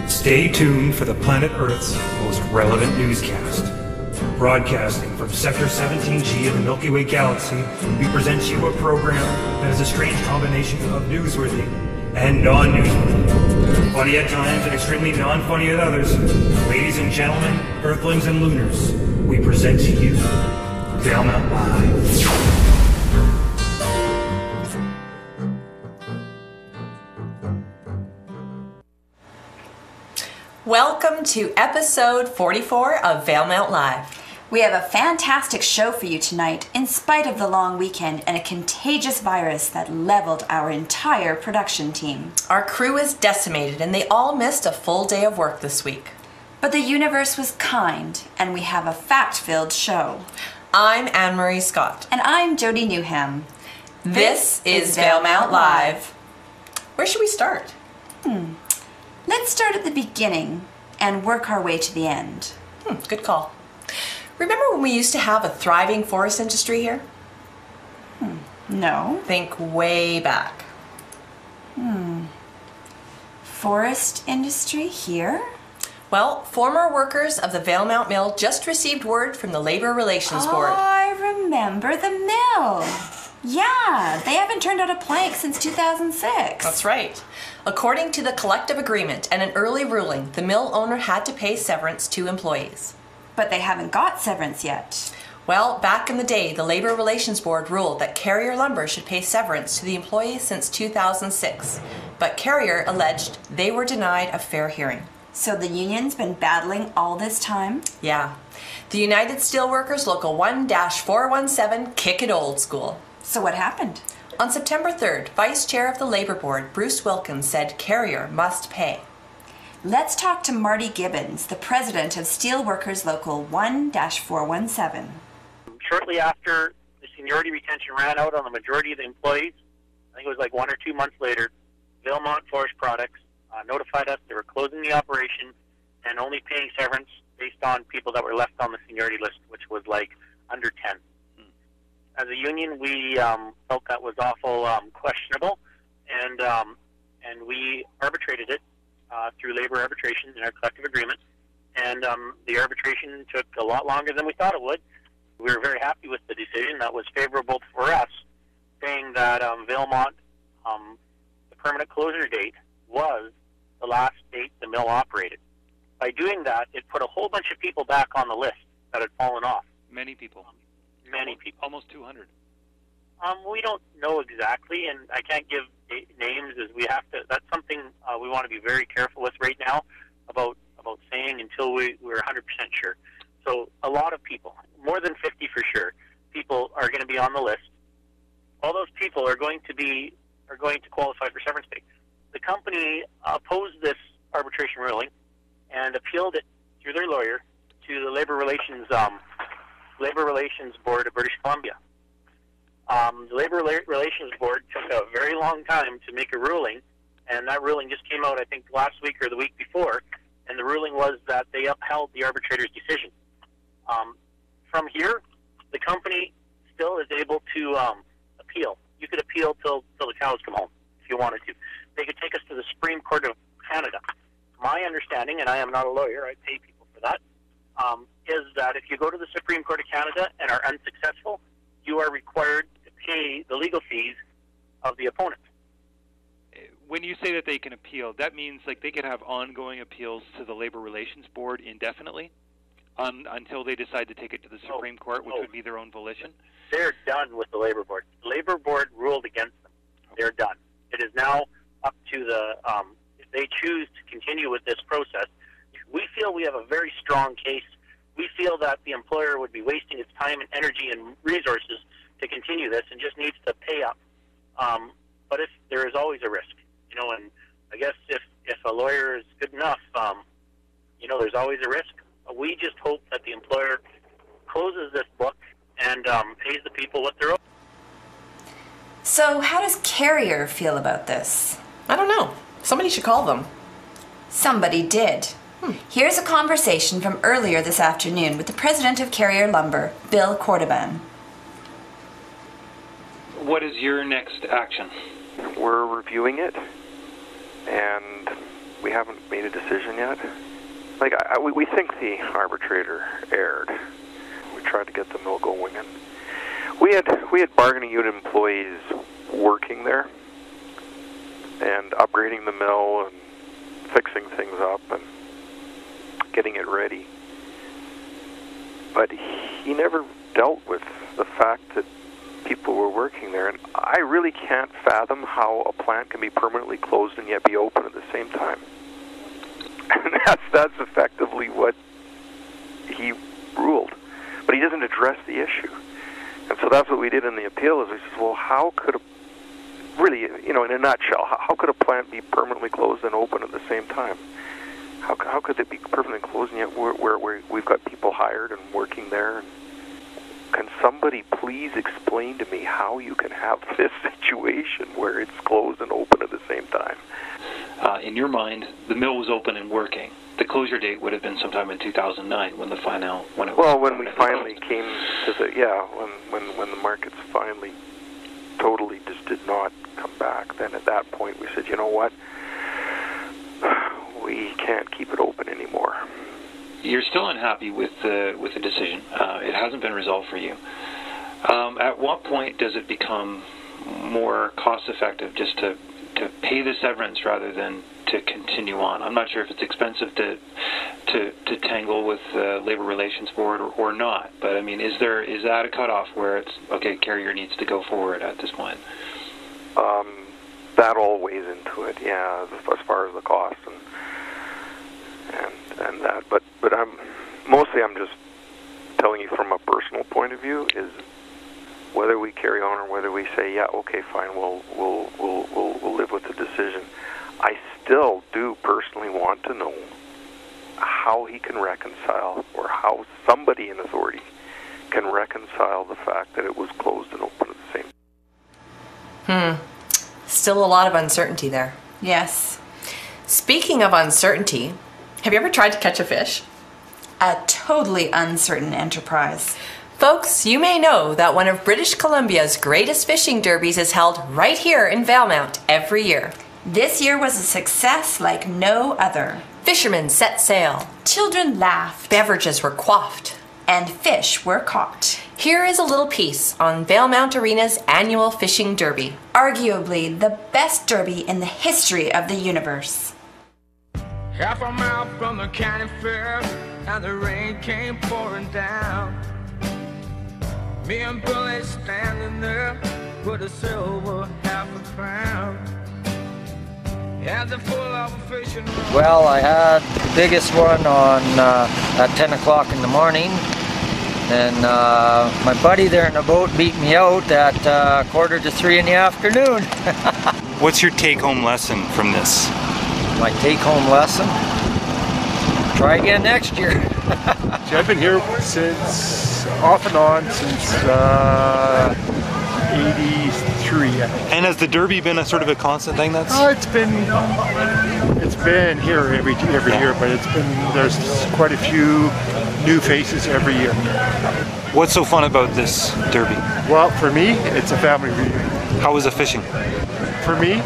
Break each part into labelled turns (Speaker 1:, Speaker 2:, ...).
Speaker 1: Stay tuned for the planet Earth's most relevant newscast. Broadcasting from Sector 17G of the Milky Way Galaxy, we present to you a program that is a strange combination of newsworthy and non-newsworthy. Funny at times and extremely non-funny at others. Ladies and gentlemen, Earthlings and Lunars, we present to you Valemount Live.
Speaker 2: Welcome to episode 44 of Valemount Live.
Speaker 3: We have a fantastic show for you tonight, in spite of the long weekend and a contagious virus that leveled our entire production team.
Speaker 2: Our crew is decimated and they all missed a full day of work this week.
Speaker 3: But the universe was kind, and we have a fact-filled show.
Speaker 2: I'm Anne-Marie Scott.
Speaker 3: And I'm Jody Newham.
Speaker 2: This is Valemount Live. Where should we start?
Speaker 3: Let's start at the beginning and work our way to the end.
Speaker 2: Good call. Remember when we used to have a thriving forest industry here?
Speaker 3: No.
Speaker 2: Think way back.
Speaker 3: Forest industry here?
Speaker 2: Well, former workers of the Valemount Mill just received word from the Labor Relations Board.
Speaker 3: I remember the mill. Yeah, they haven't turned out a plank since 2006.
Speaker 2: That's right. According to the collective agreement and an early ruling, the mill owner had to pay severance to employees.
Speaker 3: But they haven't got severance yet.
Speaker 2: Well, back in the day, the Labor Relations Board ruled that Carrier Lumber should pay severance to the employees since 2006. But Carrier alleged they were denied a fair hearing.
Speaker 3: So the union's been battling all this time?
Speaker 2: Yeah. The United Steelworkers Local 1-417 kick it old school.
Speaker 3: So what happened?
Speaker 2: On September 3rd, Vice Chair of the Labor Board, Bruce Wilkins, said Carrier must pay.
Speaker 3: Let's talk to Marty Gibbons, the president of Steelworkers Local 1-417.
Speaker 4: Shortly after the seniority retention ran out on the majority of the employees, I think it was like 1 or 2 months later, Valemount Forest Products notified us they were closing the operation and only paying severance based on people that were left on the seniority list, which was like under 10. As a union, we felt that was awful questionable, and we arbitrated it through labor arbitration in our collective agreement. And the arbitration took a lot longer than we thought it would. We were very happy with the decision that was favorable for us, saying that Valemount, the permanent closure date, was the last date the mill operated. By doing that, it put a whole bunch of people back on the list that had fallen off.
Speaker 5: Many people.
Speaker 4: Many people.
Speaker 5: Almost 200.
Speaker 4: We don't know exactly, and I can't give names. As we have to. That's something we want to be very careful with right now about saying until we're 100% sure. So a lot of people, more than 50 for sure, people are going to be on the list. All those people are going to qualify for severance pay. The company opposed this arbitration ruling and appealed it through their lawyer to the Labor Relations Board of British Columbia. The Labor Relations Board took a very long time to make a ruling, and that ruling just came out, I think, last week or the week before, and the ruling was that they upheld the arbitrator's decision. From here, the company still is able to appeal. You could appeal till the cows come home if you wanted to. They could take us to the Supreme Court of Canada. My understanding, and I am not a lawyer, I pay people for that, is that if you go to the Supreme Court of Canada and are unsuccessful, you are required to pay the legal fees of the opponent.
Speaker 5: When you say that they can appeal, that means like they could have ongoing appeals to the Labor Relations Board indefinitely until they decide to take it to the Supreme Court, which would be their own volition?
Speaker 4: They're done with the Labor Board. The Labor Board ruled against them. They're done. It is now up to the, if they choose to continue with this process, we feel we have a very strong case. We feel that the employer would be wasting its time and energy and resources to continue this and just needs to pay up. But if there is always a risk, and I guess if a lawyer is good enough, there's always a risk. We just hope that the employer closes this book and pays the people what they're owed.
Speaker 3: So how does Carrier feel about this?
Speaker 2: I don't know. Somebody should call them.
Speaker 3: Somebody did. Here's a conversation from earlier this afternoon with the president of Carrier Lumber, Bill Kordyban.
Speaker 5: What is your next action?
Speaker 6: We're reviewing it, and haven't made a decision yet. Like, we think the arbitrator erred. We tried to get the mill going, and we had bargaining unit employees working there and upgrading the mill and fixing things up and getting it ready. But he never dealt with the fact that people were working there, and I really can't fathom how a plant can be permanently closed and yet be open at the same time. And that's effectively what he ruled. But he doesn't address the issue. And so that's what we did in the appeal, is we said, well, how could really, in a nutshell, how could a plant be permanently closed and open at the same time? How could it be permanently closed and yet we've got people hired and working there? And can somebody please explain to me how you can have this situation where it's closed and open at the same time?
Speaker 5: In your mind, the mill was open and working. The closure date would have been sometime in 2009 when the final when we
Speaker 6: finally came to when the markets finally totally just did not come back. Then at that point we said, you know what, we can't keep it open anymore.
Speaker 5: You're still unhappy with the decision. It hasn't been resolved for you. At what point does it become more cost effective just to pay the severance rather than to continue on? I'm not sure if it's expensive to tangle with the Labor Relations Board or not, but I mean, is that a cutoff where it's okay, Carrier needs to go forward at this point?
Speaker 6: That all weighs into it, yeah, as far as the cost and that. But I'm just telling you from a personal point of view, is whether we carry on or whether we say, yeah, okay, fine, we'll live with the decision. I still do personally want to know how he can reconcile, or how somebody in authority can reconcile the fact that it was closed and open at the same time.
Speaker 2: Still a lot of uncertainty there.
Speaker 3: Yes.
Speaker 2: Speaking of uncertainty, have you ever tried to catch a fish?
Speaker 3: A totally uncertain enterprise.
Speaker 2: Folks, you may know that one of British Columbia's greatest fishing derbies is held right here in Valemount every year.
Speaker 3: This year was a success like no other.
Speaker 2: Fishermen set sail.
Speaker 3: Children laughed.
Speaker 2: Beverages were quaffed.
Speaker 3: And fish were caught.
Speaker 2: Here is a little piece on Valemount Arena's annual fishing derby.
Speaker 3: Arguably the best derby in the history of the universe.
Speaker 7: Half a mile from the county fair, and the rain came pouring down. Me and Billy standing there with a silver half a crown. And the full of fishing.
Speaker 8: Well, I had the biggest one on at 10 o'clock in the morning, and my buddy there in the boat beat me out at 2:45 in the afternoon.
Speaker 1: What's your take-home lesson from this?
Speaker 8: My take-home lesson? Try again next year.
Speaker 9: See, I've been here since, off and on, since 83, I think.
Speaker 1: And has the derby been a sort of a constant thing?
Speaker 9: It's been here every year, but there's quite a few new faces every year.
Speaker 1: What's so fun about this derby?
Speaker 9: Well, for me, it's a family reunion.
Speaker 1: How was the fishing?
Speaker 9: For me,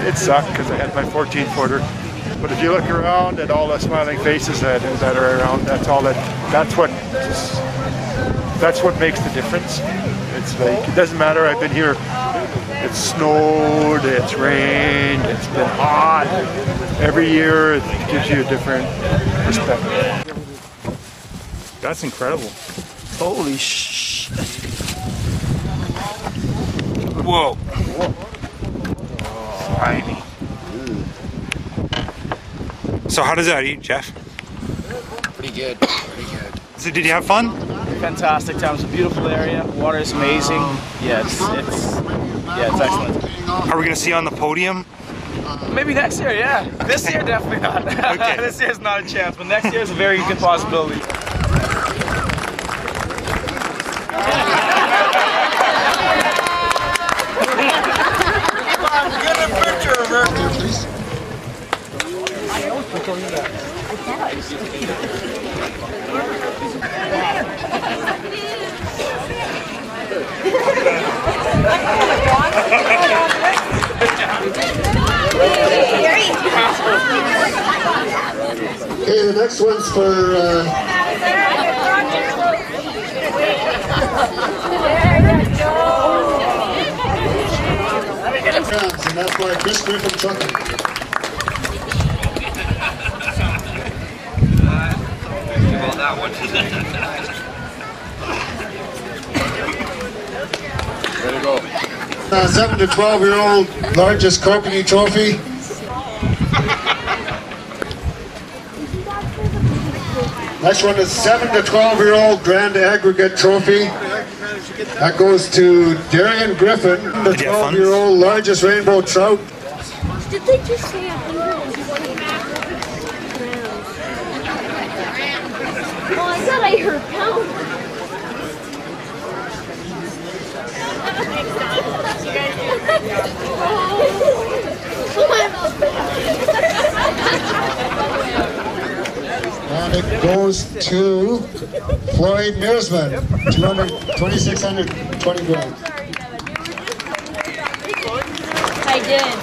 Speaker 9: it sucked because I had my 14-footer. But if you look around at all the smiling faces that are around, that's what makes the difference. It's like, it doesn't matter. I've been here. It's snowed, it's rained, it's been hot. Every year it gives you a different perspective.
Speaker 1: That's incredible.
Speaker 9: Holy shit.
Speaker 1: Whoa. Tiny. So how does that eat, Jeff?
Speaker 10: Pretty good, pretty good.
Speaker 1: So did you have fun?
Speaker 10: Fantastic time. It's a beautiful area. Water is amazing. Yeah, it's excellent.
Speaker 1: Are we going to see you on the podium?
Speaker 10: Maybe next year, yeah. This year, definitely not.
Speaker 1: Okay.
Speaker 10: This year's not a chance, but next year is a very good possibility.
Speaker 7: Get a picture of her. Please.
Speaker 3: Gary!
Speaker 11: Okay, the next one's for and that's by Chris Griffin Trucking.
Speaker 12: That one.
Speaker 11: There you go. 7 to 12-year-old largest Kokanee trophy. Next one is 7 to 12-year-old grand aggregate trophy. That goes to Darian Griffin, the 12-year-old largest rainbow trout.
Speaker 13: Did they just say 120 grams? Well, I thought I heard pound.
Speaker 11: And it goes to Floyd Mearsman, 2,620 grams.
Speaker 13: I did.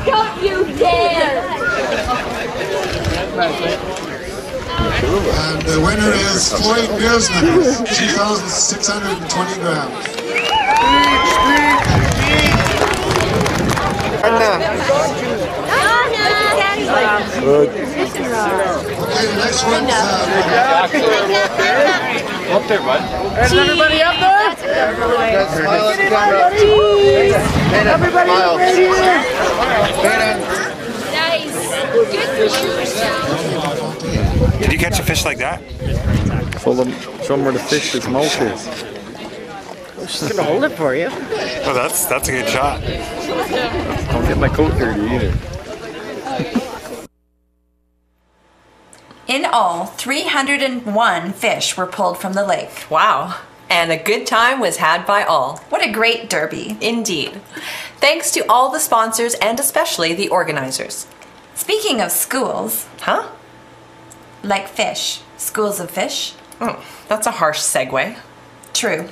Speaker 13: Don't you dare!
Speaker 11: And the winner is Floyd Mearsman, 2,620 grams.
Speaker 9: Good.
Speaker 11: Okay, the next one's
Speaker 9: Up there, bud.
Speaker 10: Is everybody up there? Everybody right here.
Speaker 13: Nice.
Speaker 1: Did you catch a fish like that?
Speaker 9: Show them where the fish's mouth is.
Speaker 10: She's gonna hold it for you.
Speaker 1: Oh, that's a good shot.
Speaker 9: Don't get my coat dirty either.
Speaker 2: In all, 301 fish were pulled from the lake.
Speaker 14: Wow. And a good time was had by all.
Speaker 2: What a great derby.
Speaker 14: Indeed. Thanks to all the sponsors and especially the organizers.
Speaker 2: Speaking of schools.
Speaker 14: Huh?
Speaker 2: Like fish. Schools of fish.
Speaker 14: Oh, that's a harsh segue.
Speaker 2: True.